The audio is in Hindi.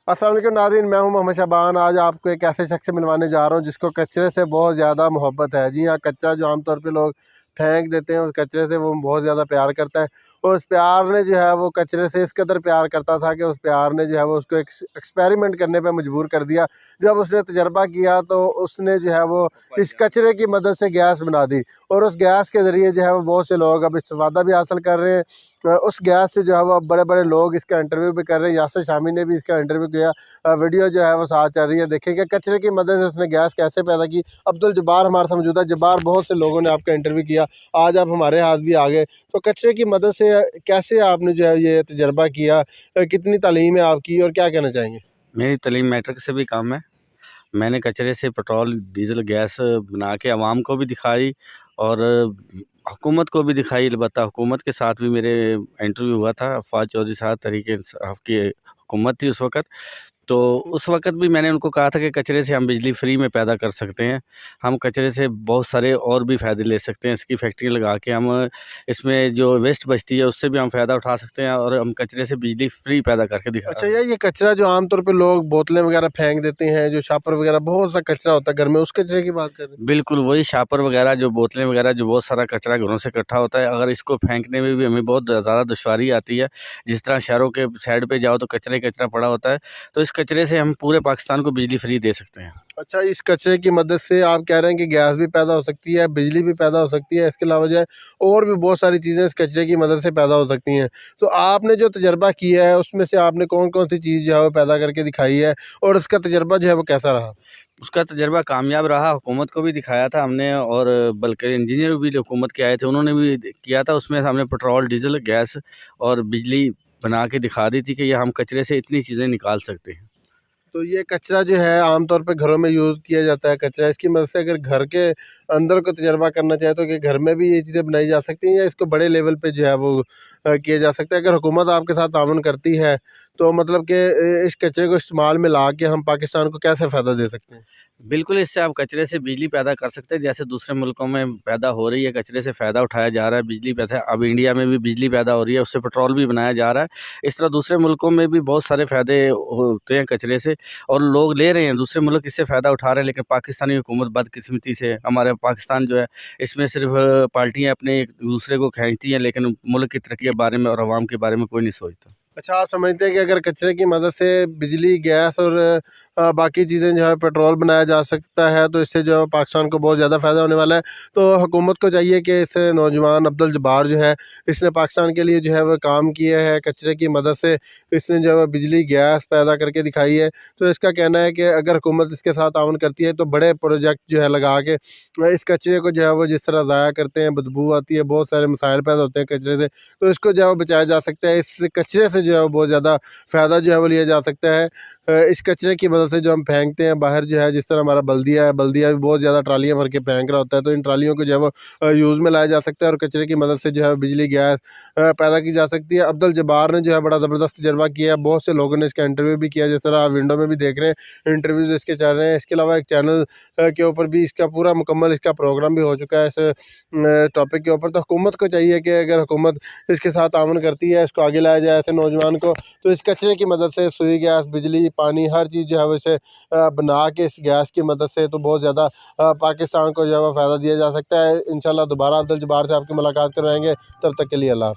अस्सलाम वालेकुम नाज़रीन, मैं हूं मोहम्मद शाबान। आज आपको एक ऐसे शख्स से मिलवाने जा रहा हूं जिसको कचरे से बहुत ज़्यादा मोहब्बत है। जी हाँ, कचरा जो आमतौर पे लोग फेंक देते हैं, उस कचरे से वो बहुत ज़्यादा प्यार करता है। और उस प्यार ने जो है वो कचरे से इस कदर प्यार करता था कि उस प्यार ने जो है वो उसको एक्सपेरिमेंट करने पर मजबूर कर दिया। जब उसने तजर्बा किया तो उसने जो है वो इस कचरे की मदद से गैस बना दी, और उस गैस के ज़रिए जो है वो बहुत से लोग अब इस्तिफ़ादा भी हासिल कर रहे हैं। उस गैस से जो है वो अब बड़े बड़े लोग इसका इंटरव्यू भी कर रहे हैं। यासिर शामी ने भी इसका इंटरव्यू किया। वीडियो जो है वो साथ चल रही है। देखेंगे कचरे की मदद से उसने गैस कैसे पैदा की। अब्दुल जब्बार हमारे साथ मौजूद है। जब्बार, बहुत से लोगों ने आपका इंटरव्यू किया, आज आप हमारे हाथ भी आ गए, तो कचरे की मदद से कैसे आपने जो है ये तजर्बा किया, कितनी तालीम है आपकी, और क्या कहना चाहेंगे? मेरी तालीम मैट्रिक से भी कम है। मैंने कचरे से पेट्रोल, डीज़ल, गैस बना के आवाम को भी दिखाई और हुकूमत को भी दिखाई। अलबत्ता हुकूमत के साथ भी मेरे इंटरव्यू हुआ था। अफ़वाज चौधरी साहब तहरीक इंसाफ की हुकूमत थी उस वक़्त। तो उस वक़्त भी मैंने उनको कहा था कि कचरे से हम बिजली फ्री में पैदा कर सकते हैं। हम कचरे से बहुत सारे और भी फ़ायदे ले सकते हैं। इसकी फैक्ट्री लगा के हम इसमें जो वेस्ट बचती है उससे भी हम फ़ायदा उठा सकते हैं और हम कचरे से बिजली फ्री पैदा करके अच्छा यार, ये कचरा जो आमतौर पे लोग बोतलें वगैरह फेंक देते हैं, जो शापर वगैरह बहुत सा कचरा होता है घर में, उस कचरे की बात कर रहे हैं? बिल्कुल, वही शापर वगैरह, जो बोतलें वगैरह, जो बहुत सारा कचरा घरों से इकट्ठा होता है, अगर इसको फेंकने में भी हमें बहुत ज़्यादा दुश्वारी आती है। जिस तरह शहरों के साइड पे जाओ तो कचरा ही कचरा पड़ा होता है, तो इस कचरे से हम पूरे पाकिस्तान को बिजली फ्री दे सकते हैं। अच्छा, इस कचरे की मदद से आप कह रहे हैं कि गैस भी पैदा हो सकती है, बिजली भी पैदा हो सकती है, इसके अलावा जो है और भी बहुत सारी चीज़ें इस कचरे की मदद से पैदा हो सकती हैं। तो आपने जो तजर्बा किया है उसमें से आपने कौन-कौन सी चीज़ जो है वो पैदा करके दिखाई है, और उसका तजर्बा जो है वो कैसा रहा? उसका तजर्बा कामयाब रहा, हुकूमत को भी दिखाया था हमने, और बल्कि इंजीनियर भी जो हुकूमत के आए थे उन्होंने भी किया था। उसमें हमने पेट्रोल, डीज़ल, गैस और बिजली बना के दिखा दी थी कि ये हम कचरे से इतनी चीज़ें निकाल सकते हैं। तो ये कचरा जो है आमतौर पे घरों में यूज़ किया जाता है कचरा, इसकी मदद से अगर घर के अंदर को तजर्बा करना चाहे तो कि घर में भी ये चीज़ें बनाई जा सकती हैं, या इसको बड़े लेवल पे जो है वो किया जा सकता है? अगर हुकूमत आपके साथ ताउन करती है तो मतलब कि इस कचरे को इस्तेमाल में ला के हम पाकिस्तान को कैसे फ़ायदा दे सकते हैं? बिल्कुल, इससे आप कचरे से बिजली पैदा कर सकते हैं, जैसे दूसरे मुल्कों में पैदा हो रही है, कचरे से फ़ायदा उठाया जा रहा है, बिजली पैदा अब इंडिया में भी बिजली पैदा हो रही है, उससे पेट्रोल भी बनाया जा रहा है। इस तरह दूसरे मुल्कों में भी बहुत सारे फ़ायदे होते हैं कचरे से, और लोग ले रहे हैं, दूसरे मुल्क इससे फ़ायदा उठा रहे हैं। लेकिन पाकिस्तानी हुकूमत बदकिस्मती से, हमारे पाकिस्तान जो है, इसमें सिर्फ़ पार्टियाँ अपने एक दूसरे को खींचती हैं, लेकिन मुल्क की तरक्की के बारे में और आवाम के बारे में कोई नहीं सोचता। अच्छा, आप समझते हैं कि अगर कचरे की मदद से बिजली, गैस और बाकी चीज़ें जो है पेट्रोल बनाया जा सकता है, तो इससे जो है पाकिस्तान को बहुत ज़्यादा फ़ायदा होने वाला है। तो हुकूमत को चाहिए कि इस नौजवान अब्दुल जब्बार जो है, इसने पाकिस्तान के लिए जो है वो काम किया है, कचरे की मदद से इसने जो है बिजली, गैस पैदा करके दिखाई है। तो इसका कहना है कि अगर हुकूमत इसके साथ ताउन करती है तो बड़े प्रोजेक्ट जो है लगा के इस कचरे को जो है वो जिस तरह ज़ाया करते हैं, बदबू आती है, बहुत सारे मसाइल पैदा होते हैं कचरे से, तो इसको जो है वो बचाया जा सकता है। इस कचरे से जो है वो बहुत ज़्यादा फ़ायदा जो है वो लिया जा सकता है। इस कचरे की मदद से जो हम फेंकते हैं बाहर जो है, जिस तरह हमारा बल्दिया है, बल्दिया भी बहुत ज़्यादा ट्रालियाँ भर के फेंक रहा होता है, तो इन ट्रालियों को जो है वो यूज़ में लाया जा सकता है, और कचरे की मदद से जो है बिजली, गैस पैदा की जा सकती है। अब्दुल जब्बार ने जो है बड़ा ज़बरदस्त तजर्बा किया है, बहुत से लोगों ने इसका इंटरव्यू भी किया, जिस तरह आप विंडो में भी देख रहे हैं इंटरव्यूज़ इसके चल रहे हैं। इसके अलावा एक चैनल के ऊपर भी इसका पूरा मुकम्मल इसका प्रोग्राम भी हो चुका है इस टॉपिक के ऊपर। तो हुकूमत को चाहिए कि अगर हुकूमत इसके साथ ताउन करती है, इसको आगे लाया जाए ऐसे नौजवान को, तो इस कचरे की मदद से सुई गैस, बिजली, पानी, हर चीज़ जो है वो इसे बना के इस गैस की मदद से तो बहुत ज़्यादा पाकिस्तान को जो है वो फ़ायदा दिया जा सकता है। इंशाल्लाह दोबारा अब्दुल जब्बार से आपकी मुलाकात करवाएँगे, तब तक के लिए अल्लाह हाफ़िज़।